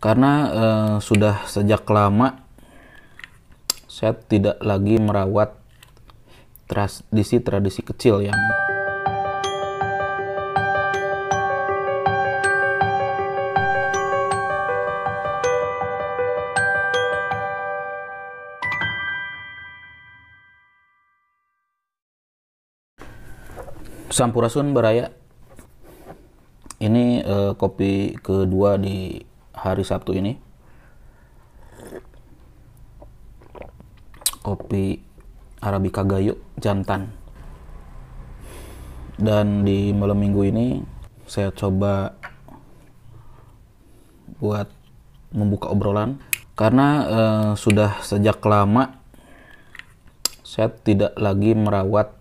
Karena sudah sejak lama saya tidak lagi merawat tradisi-tradisi kecil yang Sampurasun Baraya. Ini kopi kedua di hari Sabtu ini. Kopi Arabica Gayo jantan. Dan di malam minggu ini saya coba buat membuka obrolan karena sudah sejak lama saya tidak lagi merawat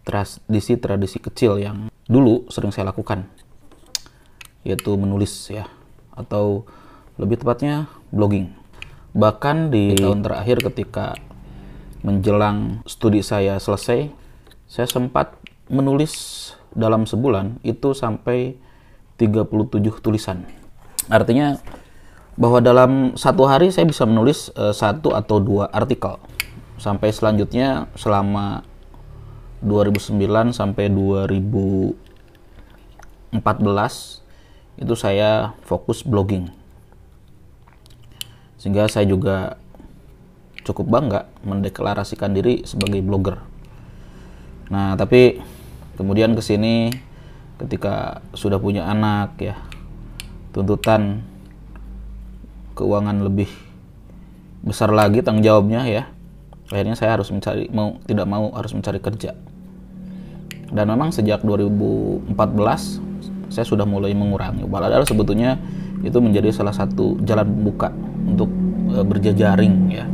tradisi-tradisi kecil yang dulu sering saya lakukan, yaitu menulis ya, atau lebih tepatnya blogging. Bahkan di tahun terakhir ketika menjelang studi saya selesai, saya sempat menulis dalam sebulan itu sampai 37 tulisan. Artinya bahwa dalam satu hari saya bisa menulis 1 atau 2 artikel. Sampai selanjutnya selama 2009 sampai 2014 itu saya fokus blogging, sehingga saya juga cukup bangga mendeklarasikan diri sebagai blogger. Nah, tapi kemudian kesini ketika sudah punya anak ya, tuntutan keuangan lebih besar lagi tanggung jawabnya ya, akhirnya saya harus harus mencari kerja. Dan memang sejak 2014 saya sudah mulai mengurangi. Padahal sebetulnya itu menjadi salah satu jalan pembuka untuk berjejaring ya.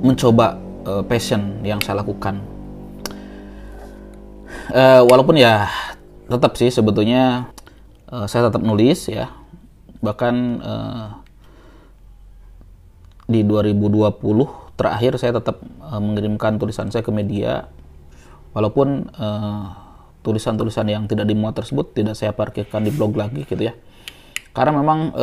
Mencoba passion yang saya lakukan. Walaupun ya tetap sih sebetulnya saya tetap nulis ya. Bahkan di 2020 terakhir saya tetap mengirimkan tulisan saya ke media, walaupun tulisan-tulisan yang tidak dimuat tersebut tidak saya parkirkan di blog lagi gitu ya, karena memang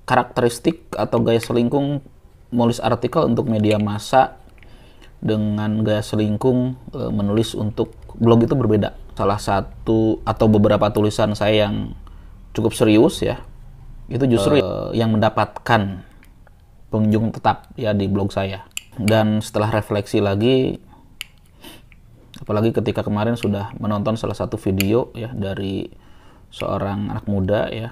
karakteristik atau gaya selingkung menulis artikel untuk media massa dengan gaya selingkung menulis untuk blog itu berbeda. Salah satu atau beberapa tulisan saya yang cukup serius ya, itu justru yang mendapatkan pengunjung tetap ya di blog saya. Dan setelah refleksi lagi, apalagi ketika kemarin sudah menonton salah satu video ya dari seorang anak muda ya,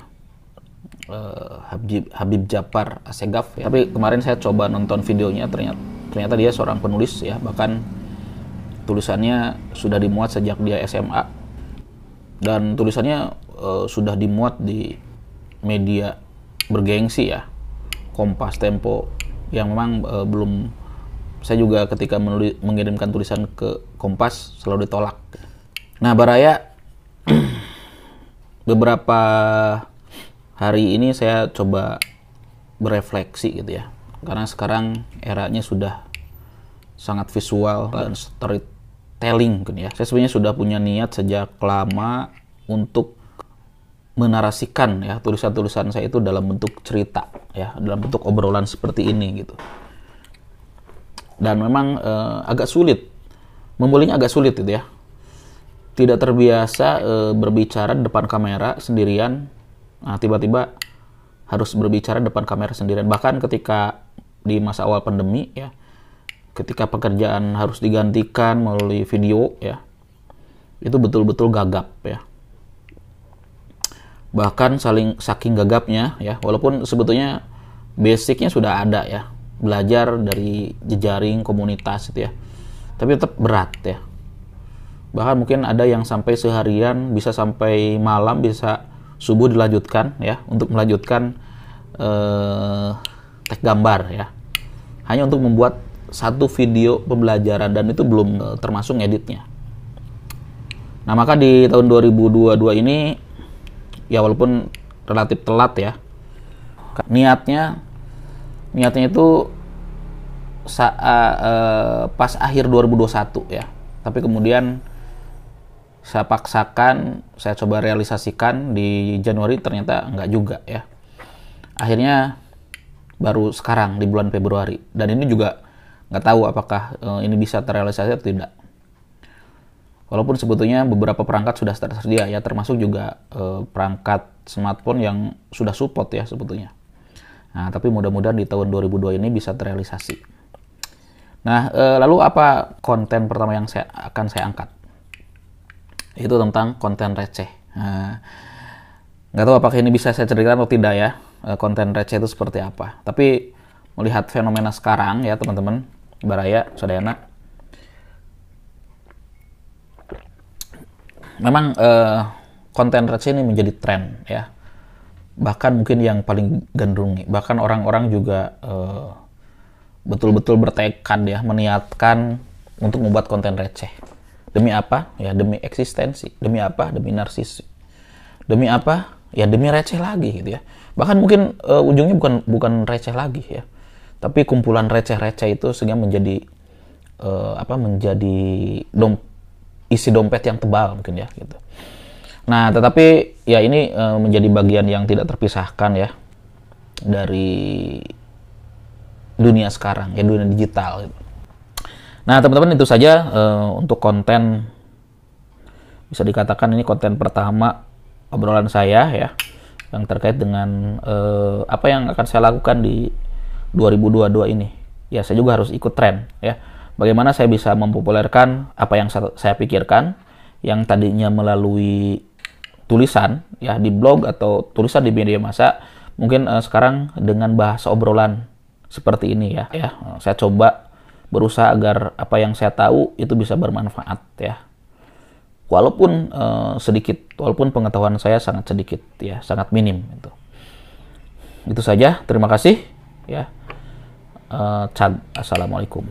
Habib Djafar Assegaf ya. Tapi kemarin saya coba nonton videonya, ternyata dia seorang penulis ya, bahkan tulisannya sudah dimuat sejak dia SMA, dan tulisannya sudah dimuat di media bergengsi ya, Kompas, Tempo, yang memang belum. Saya juga ketika mengirimkan tulisan ke Kompas selalu ditolak. Nah, Baraya, beberapa hari ini saya coba berefleksi gitu ya, karena sekarang eranya sudah sangat visual dan storytelling gitu ya. Saya sebenarnya sudah punya niat sejak lama untuk menarasikan ya tulisan-tulisan saya itu dalam bentuk cerita ya, dalam bentuk obrolan seperti ini gitu. Dan memang agak sulit, memulainya agak sulit gitu ya. Tidak terbiasa berbicara di depan kamera sendirian. Nah, tiba-tiba harus berbicara di depan kamera sendirian. Bahkan ketika di masa awal pandemi ya, ketika pekerjaan harus digantikan melalui video ya, itu betul-betul gagap ya. Bahkan saking gagapnya ya, walaupun sebetulnya basicnya sudah ada ya, belajar dari jejaring komunitas gitu ya, tapi tetap berat ya. Bahkan mungkin ada yang sampai seharian, bisa sampai malam, bisa subuh dilanjutkan ya, untuk melanjutkan tag gambar ya, hanya untuk membuat satu video pembelajaran, dan itu belum termasuk editnya. Nah, maka di tahun 2022 ini ya, walaupun relatif telat ya, niatnya itu pas akhir 2021 ya, tapi kemudian saya paksakan, saya coba realisasikan di Januari, ternyata nggak juga ya. Akhirnya baru sekarang di bulan Februari, dan ini juga nggak tahu apakah ini bisa terrealisasi atau tidak. Walaupun sebetulnya beberapa perangkat sudah tersedia ya, termasuk juga perangkat smartphone yang sudah support ya sebetulnya. Nah, tapi mudah-mudahan di tahun 2002 ini bisa terrealisasi. Nah, lalu apa konten pertama yang akan saya angkat? Itu tentang konten receh. Nah, nggak tahu apakah ini bisa saya ceritakan atau tidak ya, konten receh itu seperti apa. Tapi melihat fenomena sekarang ya teman-teman, Baraya, Sadayana, memang konten receh ini menjadi tren ya. Bahkan mungkin yang paling gandrung, bahkan orang-orang juga betul-betul bertekad ya, meniatkan untuk membuat konten receh. Demi apa? Ya demi eksistensi. Demi apa? Demi narsis. Demi apa? Ya demi receh lagi gitu ya. Bahkan mungkin ujungnya bukan receh lagi ya. Tapi kumpulan receh-receh itu sehingga menjadi menjadi isi dompet yang tebal mungkin ya gitu. Nah, tetapi ya ini menjadi bagian yang tidak terpisahkan ya dari dunia sekarang ya, dunia digital gitu. Nah, teman-teman, itu saja untuk konten, bisa dikatakan ini konten pertama obrolan saya ya, yang terkait dengan apa yang akan saya lakukan di 2022 ini. Ya, saya juga harus ikut tren ya. Bagaimana saya bisa mempopulerkan apa yang saya pikirkan, yang tadinya melalui tulisan ya di blog atau tulisan di media massa, mungkin sekarang dengan bahasa obrolan seperti ini ya. Saya coba berusaha agar apa yang saya tahu itu bisa bermanfaat ya. Walaupun sedikit, walaupun pengetahuan saya sangat sedikit ya, sangat minim itu. Itu saja, terima kasih ya. Assalamualaikum.